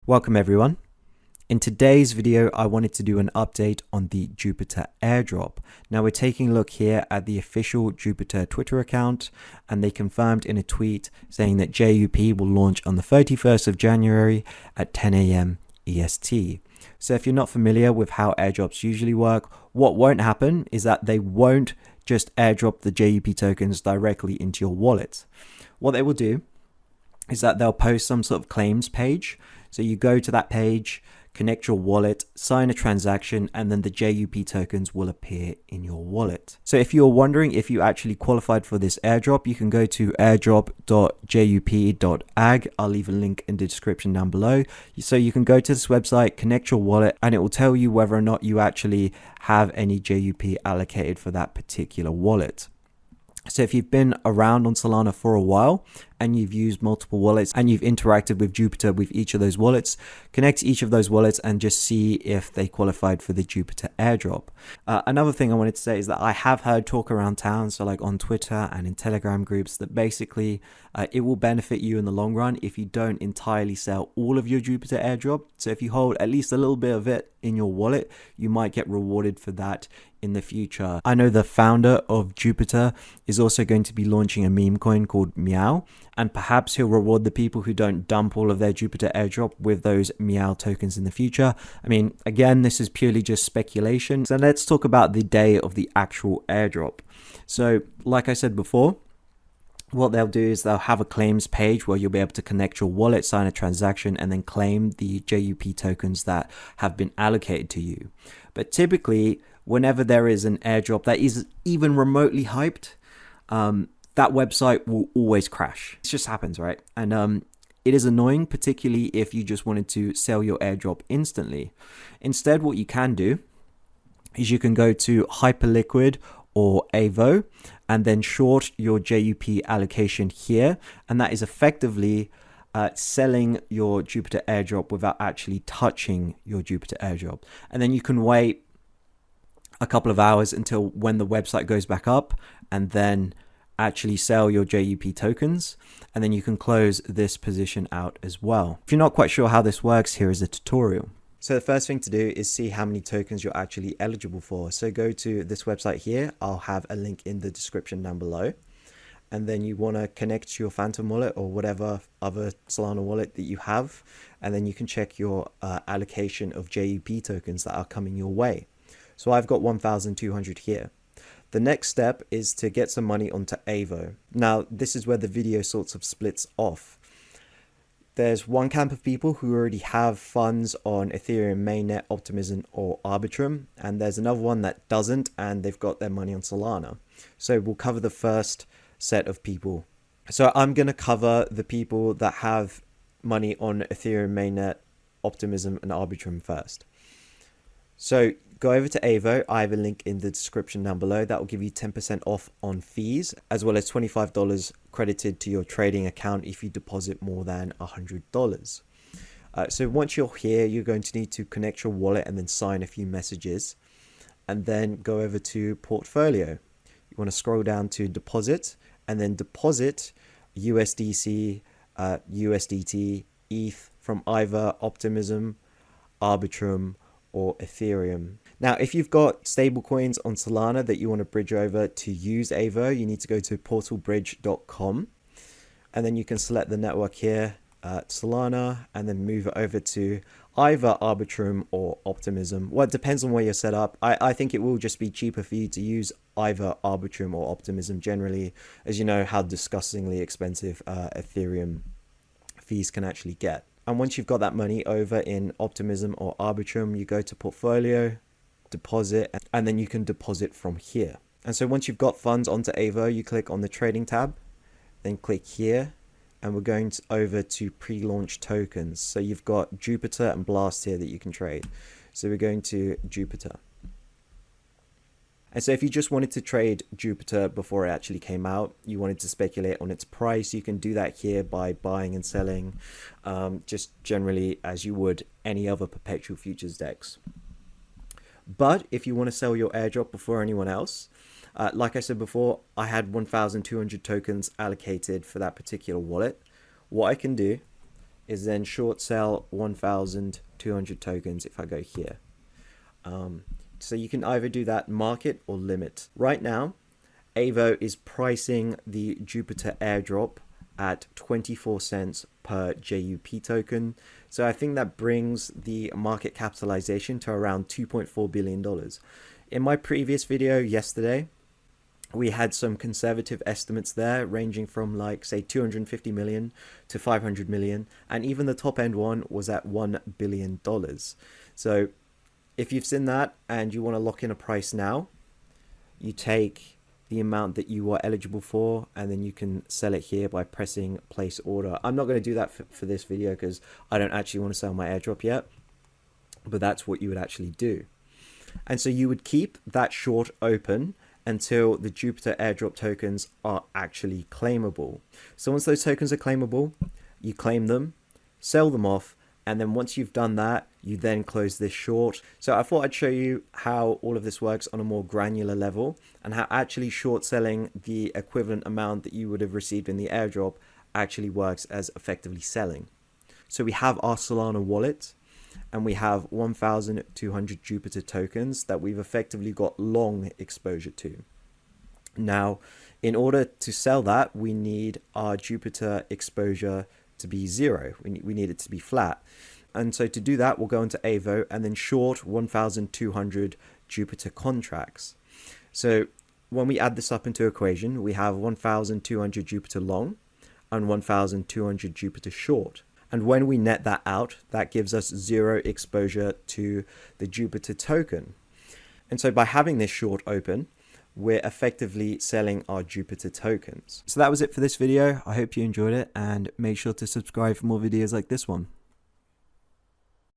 Welcome everyone. In today's video, I wanted to do an update on the Jupiter airdrop. Now we're taking a look here at the official Jupiter Twitter account, and they confirmed in a tweet saying that JUP will launch on the 31st of January at 10 a.m. EST. So if you're not familiar with how airdrops usually work, what won't happen is that they won't just airdrop the JUP tokens directly into your wallet. What they will do is that they'll post some sort of claims page. So you go to that page, connect your wallet, sign a transaction, and then the JUP tokens will appear in your wallet. So if you're wondering if you actually qualified for this airdrop, you can go to airdrop.jup.ag. I'll leave a link in the description down below. So you can go to this website, connect your wallet, and it will tell you whether or not you actually have any JUP allocated for that particular wallet. So if you've been around on Solana for a while and you've used multiple wallets and you've interacted with Jupiter with each of those wallets, connect each of those wallets and just see if they qualified for the Jupiter airdrop. Another thing I wanted to say is that I have heard talk around town, so like on Twitter and in Telegram groups, that basically it will benefit you in the long run if you don't entirely sell all of your Jupiter airdrop. So if you hold at least a little bit of it in your wallet, you might get rewarded for that in the future. I know the founder of Jupiter is also going to be launching a meme coin called Meow, and perhaps he'll reward the people who don't dump all of their Jupiter airdrop with those Meow tokens in the future. I mean, again, this is purely just speculation. So let's talk about the day of the actual airdrop. So like I said before, what they'll do is they'll have a claims page where you'll be able to connect your wallet, sign a transaction, and then claim the JUP tokens that have been allocated to you. But typically, whenever there is an airdrop that is even remotely hyped, that website will always crash. It just happens, right? And it is annoying, particularly if you just wanted to sell your airdrop instantly. Instead, what you can do is you can go to Hyperliquid or Avo and then short your JUP allocation here. And that is effectively selling your Jupiter airdrop without actually touching your Jupiter airdrop. And then you can wait a couple of hours until when the website goes back up and then actually sell your JUP tokens, and then you can close this position out as well. If you're not quite sure how this works, here is a tutorial. So the first thing to do is see how many tokens you're actually eligible for. So go to this website here. I'll have a link in the description down below. And then you want to connect to your Phantom wallet or whatever other Solana wallet that you have. And then you can check your allocation of JUP tokens that are coming your way. So I've got 1,200 here. The next step is to get some money onto Avo. Now, this is where the video sorts of splits off. There's one camp of people who already have funds on Ethereum mainnet, Optimism, or Arbitrum, and there's another one that doesn't, and they've got their money on Solana. So we'll cover the first set of people. So I'm going to cover the people that have money on Ethereum mainnet, Optimism, and Arbitrum first. So go over to Avo. I have a link in the description down below. That will give you 10% off on fees, as well as $25 credited to your trading account if you deposit more than $100. So once you're here, you're going to need to connect your wallet and then sign a few messages, and then go over to portfolio. You want to scroll down to deposit and then deposit USDC, USDT, ETH from either Optimism, Arbitrum, or Ethereum. Now, if you've got stable coins on Solana that you want to bridge over to use Avo, you need to go to portalbridge.com, and then you can select the network here, Solana, and then move it over to either Arbitrum or Optimism. Well, it depends on where you're set up. I think it will just be cheaper for you to use either Arbitrum or Optimism generally, as you know how disgustingly expensive Ethereum fees can actually get. And once you've got that money over in Optimism or Arbitrum, you go to portfolio, deposit, and then you can deposit from here. And so once you've got funds onto Avo, you click on the trading tab, then click here, and we're going over to pre-launch tokens. So you've got Jupiter and Blast here that you can trade. So we're going to Jupiter. And so if you just wanted to trade Jupiter before it actually came out, you wanted to speculate on its price, you can do that here by buying and selling, just generally as you would any other perpetual futures DEX. But if you want to sell your airdrop before anyone else, like I said before, I had 1,200 tokens allocated for that particular wallet. What I can do is then short sell 1,200 tokens if I go here. So you can either do that market or limit. Right now, Avo is pricing the Jupiter airdrop at 24 cents per JUP token. So I think that brings the market capitalization to around $2.4 billion. In my previous video yesterday, we had some conservative estimates there ranging from like say 250 million to 500 million, and even the top end one was at $1 billion. So if you've seen that and you want to lock in a price now, you take the amount that you are eligible for and then you can sell it here by pressing place order. I'm not going to do that for this video because I don't actually want to sell my airdrop yet, but that's what you would actually do. And so you would keep that short open until the Jupiter airdrop tokens are actually claimable. So once those tokens are claimable, you claim them, sell them off, and then once you've done that, you then close this short. So I thought I'd show you how all of this works on a more granular level and how actually short selling the equivalent amount that you would have received in the airdrop actually works as effectively selling. So we have our Solana wallet and we have 1,200 Jupiter tokens that we've effectively got long exposure to. Now, in order to sell that, we need our Jupiter exposure to be 0. We need it to be flat. And so to do that, we'll go into Avo and then short 1,200 Jupiter contracts. So when we add this up into equation, we have 1,200 Jupiter long and 1,200 Jupiter short. And when we net that out, that gives us 0 exposure to the Jupiter token. And so by having this short open, we're effectively selling our Jupiter tokens. So that was it for this video. I hope you enjoyed it and make sure to subscribe for more videos like this one.